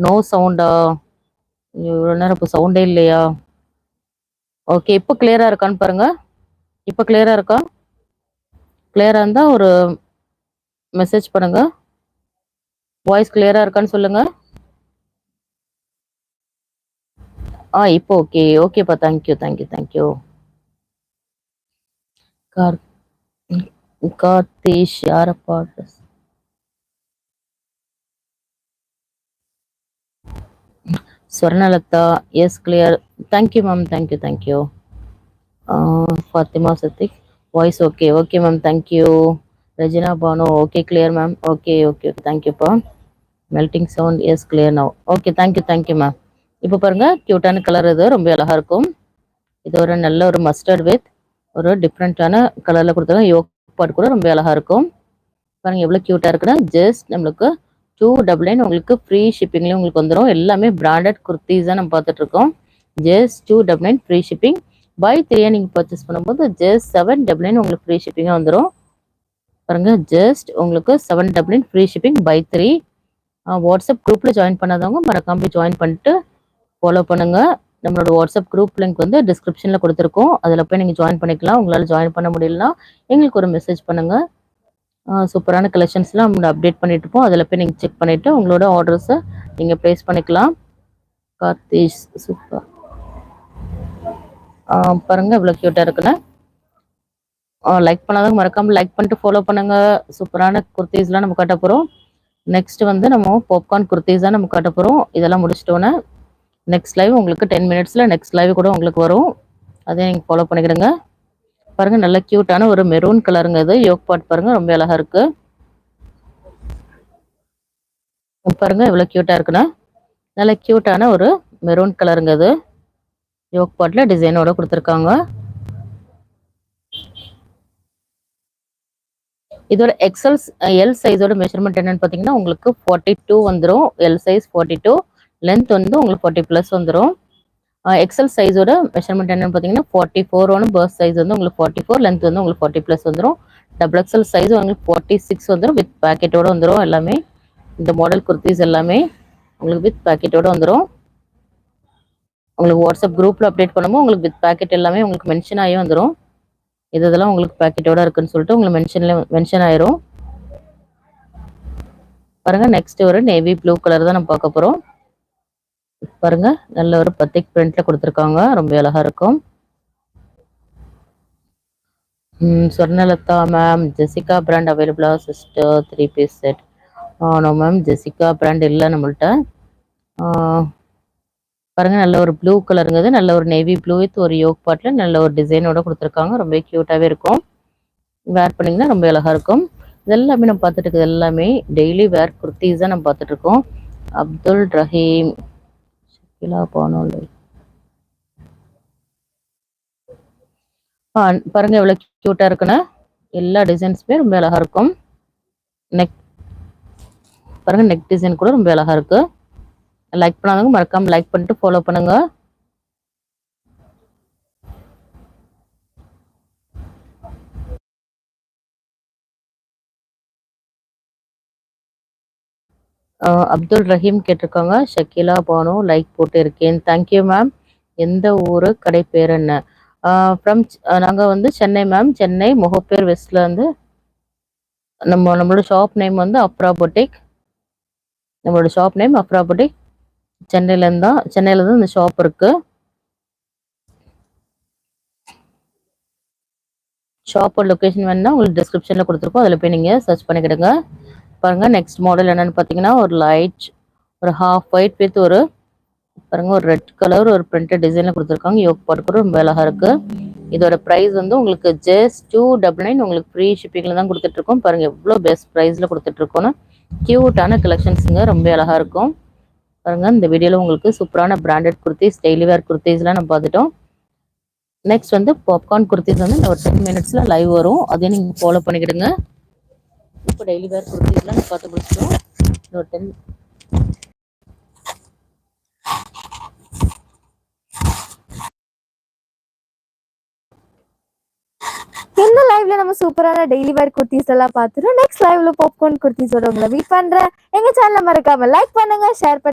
No சவுண்டா? இவ்வளோ நேரம் இப்போ சவுண்டே இல்லையா? ஓகே, இப்போ கிளியரா இருக்கான்னு பாருங்க. இப்போ கிளியரா இருக்கா? கிளியரா இருந்தா ஒரு மெசேஜ் பண்ணுங்க. வாய்ஸ் கிளியரா இருக்கான்னு சொல்லுங்க. இப்போ ஓகே. ஓகேப்பா. தேங்க்யூ. கார் கார்த்திஷ் யாரப்பா? Swarnalatha yes clear. Thank you ma'am. Thank you. Fathima Sadiq voice okay ma'am. Thank you. Regina Banu okay clear ma'am. Okay. தேங்க்யூப்பா. மெல்டிங் sound is clear now. Okay thank you ma'am. இப்போ பாருங்க, கியூட்டான கலர், இது ரொம்ப அழகா இருக்கும். இது ஒரு நல்ல ஒரு மஸ்டர்ட் வித் ஒரு டிஃப்ரெண்டான கலர்ல கொடுத்தாங்க. யோக் பாட் கூட ரொம்ப அழகா இருக்கும். பாருங்க எவ்வளவு கியூட்டா இருக்குன்னா, ஜஸ்ட் நம்மளுக்கு 299 உங்களுக்கு ஃப்ரீ ஷிப்பிங்ல உங்களுக்கு வந்துடும். எல்லாமே பிராண்டட் குர்த்திஸ் தான் நம்ம பார்த்துட்டு இருக்கோம். Just 299 free shipping. பை 3 நீங்க பர்ச்சேஸ் பண்ணும்போது ஜஸ்ட் 799 உங்களுக்கு ஃப்ரீ ஷிப்பிங்கா வந்துடும். பாருங்க, ஜஸ்ட் உங்களுக்கு 799 ஃப்ரீ ஷிப்பிங் பை 3. வாட்ஸ்அப் குரூப்ல ஜாயின் பண்ணாதவங்க மறக்காம ஜாயின் பண்ணிட்டு ஃபாலோ பண்ணுங்க. நம்மளோட வாட்ஸ்அப் குரூப் லிங்க் வந்து டிஸ்கிரிப்ஷன்ல கொடுத்துருக்கோம். அதில் போய் நீங்கள் ஜாயின் பண்ணிக்கலாம். உங்களால் ஜாயின் பண்ண முடியலன்னா எங்களுக்கு ஒரு மெசேஜ் பண்ணுங்க. சூப்பரான கலெக்ஷன்ஸ்லாம் நம்ம அப்டேட் பண்ணிட்டு இருப்போம். அதில் போய் நீங்கள் செக் பண்ணிட்டு உங்களோட ஆர்டர்ஸை நீங்கள் ப்ளேஸ் பண்ணிக்கலாம். கார்த்திஷ் சூப்பர். பாருங்க இவ்வளோ கியூட்டாக இருக்குன்னு. லைக் பண்ணாதவங்க மறக்காம லைக் பண்ணிட்டு ஃபாலோ பண்ணுங்க. சூப்பரான குர்த்திஸ்லாம் நம்ம காட்ட போகிறோம். நெக்ஸ்ட் வந்து நம்ம பாப்கார்ன் குர்த்திஸ் தான் நம்ம காட்ட போகிறோம். இதெல்லாம் முடிச்சிட்டோன்னே நெக்ஸ்ட் லைவ் உங்களுக்கு 10 மினிட்ஸில் நெக்ஸ்ட் லைவ் கூட உங்களுக்கு வரும். அதே நீங்கள் ஃபாலோ பண்ணிக்கிடுங்க. பாருங்க நல்ல கியூட்டான ஒரு மெரூன் கலருங்க. இது யோக் பாட் பாருங்க ரொம்ப அழகா இருக்கு. பாருங்க இவ்வளவு கியூட்டா இருக்குன்னா, நல்ல கியூட்டான ஒரு மெரூன் கலருங்க. இது யோக் பாட்ல டிசைனோட கொடுத்துருக்காங்க. இதோட எக்ஸல் எல் சைஸோட மெஷர்மெண்ட் என்னன்னு பாத்தீங்கன்னா உங்களுக்கு 42 வந்துடும். எல் சைஸ் 42, லென்த் வந்து உங்களுக்கு 40+ வந்துடும். எக்ஸல் சைஸோட மெஷர்மெண்ட் என்னன்னு பாத்தீங்கன்னா 44 வரும். பர்ஸ்ட் சைஸ் வந்து உங்களுக்கு 44, லென்த் வந்து உங்களுக்கு 40+ வந்துடும். டபுள் எக்ஸல் சைஸ் உங்களுக்கு 46 வந்துடும். வித் பேக்கெட்டோட வந்துடும். எல்லாமே இந்த மாடல் குர்த்திஸ் எல்லாமே உங்களுக்கு வித் பேக்கெட்டோட வந்துடும். உங்களுக்கு வாட்ஸ்அப் குரூப்ல அப்டேட் பண்ணும்போது உங்களுக்கு வித் பேக்கெட் எல்லாமே உங்களுக்கு மென்ஷன் ஆகி வந்துடும். இதெல்லாம் உங்களுக்கு பேக்கெட்டோட இருக்குன்னு சொல்லிட்டு உங்களுக்கு மென்ஷன் ஆயிரும். பாருங்க நெக்ஸ்ட் ஒரு நேவி ப்ளூ கலர் தான் நம்ம பார்க்க போறோம். பாருங்க நல்ல ஒரு பத்திக் பிரிண்ட்ல கொடுத்துருக்காங்க. ரொம்ப அழகா இருக்கும். ஸ்வர்ணலதா மேம், ஜெசிகா பிராண்ட் அவைலபிளா sister 3 piece set? No ma'am, Jessica brand இல்லை நம்மள்ட்ட. பாருங்க நல்ல ஒரு ப்ளூ கலருங்கிறது, நல்ல ஒரு நேவி ப்ளூ வித் ஒரு யோக் பாட்ல நல்ல ஒரு டிசைனோட கொடுத்துருக்காங்க. ரொம்ப கியூட்டாவே இருக்கும். வேர் பண்ணீங்கன்னா ரொம்ப அழகா இருக்கும். இதெல்லாமே நம்ம பார்த்துட்டு இருக்குது எல்லாமே டெய்லி வேர் குர்த்திஸ் தான் நம்ம பார்த்துட்டு இருக்கோம். அப்துல் ரஹீம் பாருங்க எவ்வளவு கியூட்டா இருக்குன்னு. எல்லா டிசைன்ஸுமே ரொம்ப அழகா இருக்கும். நெக் பாருங்க, நெக் டிசைன் கூட ரொம்ப அழகா இருக்கு. லைக் பண்ணாதவங்க மறக்காம லைக் பண்ணிட்டு ஃபாலோ பண்ணுங்க. அப்துல் ரஹீம் கேட்டிருக்காங்க. ஷக்கீலா பானு லைக் போட்டு இருக்கேன். Thank you ma'am. எந்த ஊரு, கடை பேர் என்ன? ஃப்ரம் நாங்கள் வந்து சென்னை மேம். சென்னை முகப்பேர் வெஸ்ட்ல வந்து நம்மளோட ஷாப் நேம் வந்து அப்ரா பொட்டிக். நம்மளோட ஷாப் நேம் அப்ரா பொட்டிக். சென்னையில இருந்து இந்த ஷாப் இருக்கு. ஷாப்போட லொக்கேஷன் வேணுன்னா உங்களுக்கு டிஸ்கிரிப்ஷன்ல கொடுத்துருக்கோம். அதில் போய் நீங்கள் சர்ச் பண்ணிக்கிடுங்க. பாருங்க நெக்ஸ்ட் மாடல் என்னன்னு பார்த்தீங்கன்னா ஒரு லைட் ஒரு ஹாஃப் ஒயிட் வித் ஒரு பாருங்க ஒரு ரெட் கலர் ஒரு பிரிண்டட் டிசைன்ல கொடுத்துருக்காங்க. யோக் பாட் கூட ரொம்ப அழகா இருக்கு. இதோட பிரைஸ் வந்து உங்களுக்கு ஜஸ்ட் 299 உங்களுக்கு ஃப்ரீ ஷிப்பிங்ல தான் கொடுத்துட்டு இருக்கோம். பாருங்க எவ்வளோ பெஸ்ட் ப்ரைஸ்ல கொடுத்துட்டு இருக்கோம்னு. கியூட்டான கலெக்ஷன்ஸுங்க, ரொம்ப அழகா இருக்கும். பாருங்க இந்த வீடியோல உங்களுக்கு சூப்பரான பிராண்டட் குர்த்திஸ், டெய்லி வேர் குர்த்திஸ்லாம் நம்ம பார்த்துட்டோம். நெக்ஸ்ட் வந்து பாப்கார்ன் குர்த்திஸ் வந்து ஒரு 10 மினிட்ஸ்ல லைவ் வரும். அதையும் நீங்க ஃபாலோ பண்ணிக்கிடுங்க. இப்போ டெய்லி வேர் குர்த்திஸ்லாம் நம்ம பார்த்து முடிச்சிட்டோம். ஒரு 10 இந்த லைவ்ல நம்ம சூப்பரான டெய்லி வேர் குர்த்திஸ் எல்லாம் பார்த்துட்டோம். நெக்ஸ்ட் லைவ்ல பாப்கார்ன் குர்த்திஸோட உங்களை மீட் பண்றேன். எங்க சேனலை மறக்காம லைக் பண்ணுங்க, ஷேர் பண்ணுங்க.